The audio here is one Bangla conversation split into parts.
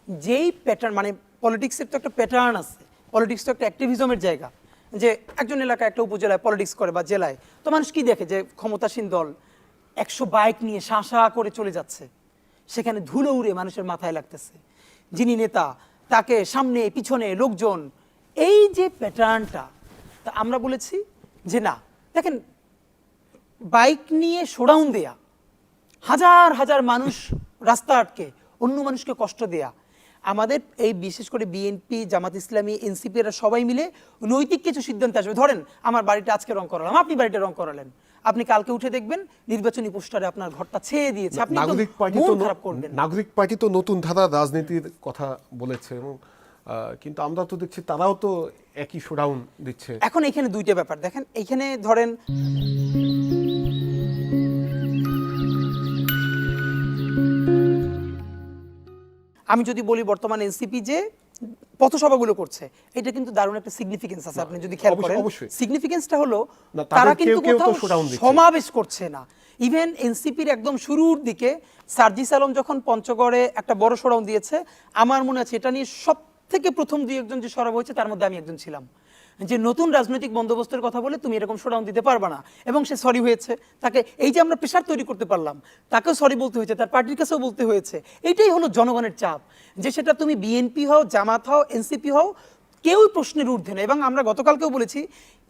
যেই প্যাটার্ন, মানে পলিটিক্সের তো একটা প্যাটার্ন আছে, পলিটিক্স তো একটা অ্যাক্টিভিজমের জায়গা, যে একজন এলাকায় একটা উপজেলায় পলিটিক্স করে বা জেলায়, তো মানুষ কি দেখে যে ক্ষমতাসীন দল 100 বাইক নিয়ে শাঁ করে চলে যাচ্ছে, সেখানে ধুলো উড়ে মানুষের মাথায় লাগতেছে, যিনি নেতা তাকে সামনে পিছনে লোকজন, এই যে প্যাটার্নটা, তা আমরা বলেছি যে না, দেখেন বাইক নিয়ে শোডাউন দেয়া, হাজার হাজার মানুষ রাস্তা আটকে অন্য মানুষকে কষ্ট দেয়া, আমাদের এই বিশেষ করে বিএনপি, জামাত ইসলামী, এনসিপি এরা সবাই মিলে নৈতিক কিছু সিদ্ধান্ত আসবে। ধরেন আমার বাড়িটা আজকে রং করালাম, আপনি বাড়িটা রং করালেন, আপনি কালকে উঠে দেখবেন নির্বাচনী পোস্টারে আপনার ঘরটা ছেয়ে দিয়েছে, আপনি মন খারাপ করবেন। নাগরিক পার্টি তো নতুন ধারা রাজনীতির কথা বলেছে, এবং কিন্তু আমরা তো দেখছি তারাও তো একই শোডাউন দিচ্ছে। এখন এখানে দুইটা ব্যাপার দেখেন, এইখানে ধরেন আমি যদি বলি বর্তমান এনসিপি যে পথসভাগুলো করছে, এটা কিন্তু দারুণ একটা সিগনিফিকেন্স আছে, আপনি যদি খেয়াল করেন সিগনিফিকেন্সটা হলো তারা কিন্তু কোথাও সমাবেশ করছে না। ইভেন এনসিপির একদম শুরুর দিকে সার্জিস আলম যখন পঞ্চগড়ে একটা বড় শোডাউন দিয়েছে, আমার মনে আছে এটা নিয়ে সব থেকে প্রথম দুই একজন যে সরব হয়েছে তার মধ্যে আমি একজন ছিলাম, যে নতুন রাজনৈতিক বন্দোবস্তের কথা বলে তুমি এরকম শোডাউন দিতে পারবা না, এবং সে সরি হয়েছে, তাকে এই যে আমরা প্রেশার তৈরি করতে পারলাম, তাকেও সরি বলতে হয়েছে, তার পার্টির কাছেও বলতে হয়েছে। এটাই হলো জনগণের চাপ, যে সেটা তুমি বিএনপি হও, জামাত হও, এনসিপি হও, কেউই প্রশ্নের ঊর্ধ্বে নয়। এবং আমরা গতকালকেও বলেছি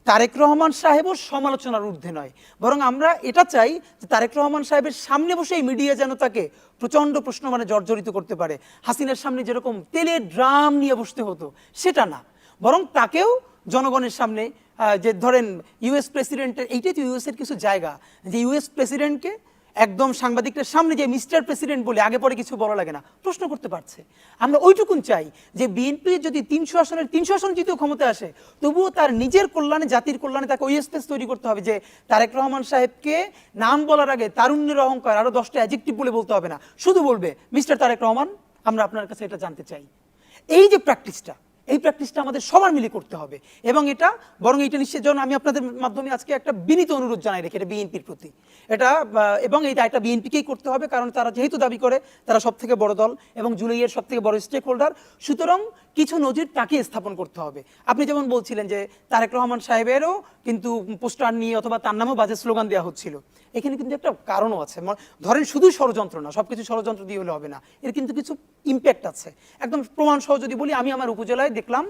তারেক রহমান সাহেবও সমালোচনার ঊর্ধ্বে নয়, বরং আমরা এটা চাই যে তারেক রহমান সাহেবের সামনে বসে এই মিডিয়া যেন তাকে প্রচণ্ড প্রশ্ন মানে জর্জরিত করতে পারে। হাসিনার সামনে যেরকম তেলের ড্রাম নিয়ে বসতে হতো সেটা না, বরং তাকেও জনগণের সামনে, যে ধরেন ইউএস প্রেসিডেন্টের, এইটাই তো ইউএসের কিছু জায়গা, যে ইউএস প্রেসিডেন্টকে একদম সাংবাদিকদের সামনে যে মিস্টার প্রেসিডেন্ট বলে আগে পরে কিছু বলা লাগে না, প্রশ্ন করতে পারছে। আমরা ওইটুকুন চাই যে বিএনপি যদি 300 আসনের 300 আসন জিতেও ক্ষমতায় আসে, তবুও তার নিজের কল্যাণে, জাতির কল্যাণে তাকে ওই স্পেস তৈরি করতে হবে যে তারেক রহমান সাহেবকে নাম বলার আগে তারুণ্যের অহংকার আরো 10টা অ্যাডজেক্টিভ বলে বলতে হবে না, শুধু বলবে মিস্টার তারেক রহমান, আমরা আপনার কাছে এটা জানতে চাই। এই যে প্র্যাকটিসটা, এই প্র্যাকটিসটা আমাদের সবার মিলে করতে হবে, এবং এটা বরং এইটা নিশ্চয় জন্য আমি আপনাদের মাধ্যমে আজকে একটা বিনীত অনুরোধ জানাই রেখে এটা বিএনপির প্রতি, এটা এবং এই দায়টা বিএনপিকেই করতে হবে, কারণ তারা যেহেতু দাবি করে তারা সব থেকে বড় দল এবং জুলাইয়ের সব থেকে বড় স্টেক হোল্ডার, সুতরাং কিছু নজির তাকে স্থাপন করতে হবে। আপনি যেমন বলছিলেন যে তারেক রহমান সাহেবেরও কিন্তু পোস্টার নিয়ে অথবা তার নামেও বাজে স্লোগান দেওয়া হচ্ছিল, এখানে কিন্তু একটা কারণও আছে। ধরেন শুধু ষড়যন্ত্র না, সবকিছু ষড়যন্ত্র দিয়ে হলে হবে না, এর কিন্তু কিছু ইম্প্যাক্ট আছে। একদম প্রমাণ সহ যদি বলি, আমি আমার উপজেলায় দেখলাম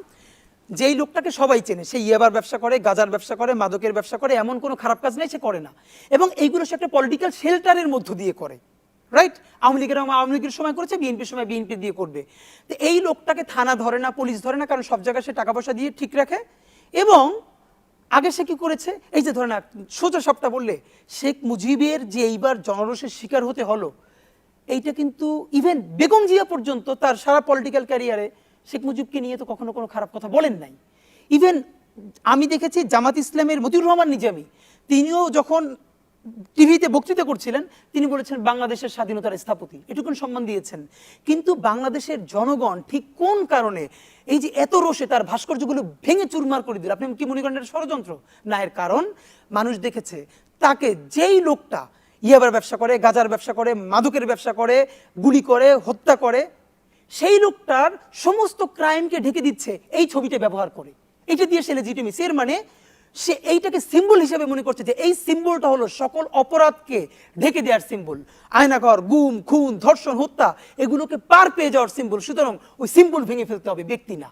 যেই লোকটাকে সবাই চেনে, সে ইয়াবার ব্যবসা করে, গাজার ব্যবসা করে, মাদকের ব্যবসা করে, এমন কোনো খারাপ কাজ নেই সে করে না, এবং এইগুলো সে একটা পলিটিক্যাল শেল্টারের মধ্য দিয়ে করে, রাইট? আওয়ামী লীগের সময় করেছে, বিএনপির সময় বিএনপি দিয়ে করবে। তো এই লোকটাকে থানা ধরে না, পুলিশ ধরে না, কারণ সব জায়গায় সে টাকা পয়সা দিয়ে ঠিক রাখে। এবং আগে সে কি করেছে, এই যে ধরে না সোজা সবটা বললে, শেখ মুজিবের যে এইবার জনরোষের শিকার হতে হলো, এইটা কিন্তু ইভেন বেগম জিয়া পর্যন্ত তার সারা পলিটিক্যাল ক্যারিয়ারে শেখ মুজিবকে নিয়ে তো কখনো কোনো খারাপ কথা বলেন নাই। ইভেন আমি দেখেছি জামাত ইসলামের মতিউর রহমান নিজামী, তিনিও যখন টিভিতে বক্তৃতা করছিলেন, তিনি বলেছেন বাংলাদেশের স্বাধীনতার স্থপতি, এটুকুন সম্মান দিয়েছেন। কিন্তু বাংলাদেশের জনগণ ঠিক কোন কারণে এই যে এত রোষে তার ভাস্কর্যগুলো ভেঙে চুরমার করে দিল, আপনি কি মনে করেন এটা ষড়যন্ত্র? না, এর কারণ মানুষ দেখেছে তাকে, যেই লোকটা ইয়াবার ব্যবসা করে, গাজার ব্যবসা করে, মাদকের ব্যবসা করে, গুলি করে, হত্যা করে, সেই লোকটার সমস্ত ক্রাইমকে ঢেকে দিচ্ছে এই ছবিটা ব্যবহার করে, এটা দিয়ে সে লেজিটিমেসি, এর মানে সে এইটাকে সিম্বল হিসেবে মনে করছে যে এই সিম্বলটা হলো সকল অপরাধকে ঢেকে দেওয়ার সিম্বল, আয়নাঘর, গুম, খুন, ধর্ষণ, হত্যা, এগুলোকে পার পেয়ে যাওয়ার সিম্বল। সুতরাং ওই সিম্বল ভেঙে ফেলতে হবে, ব্যক্তি না।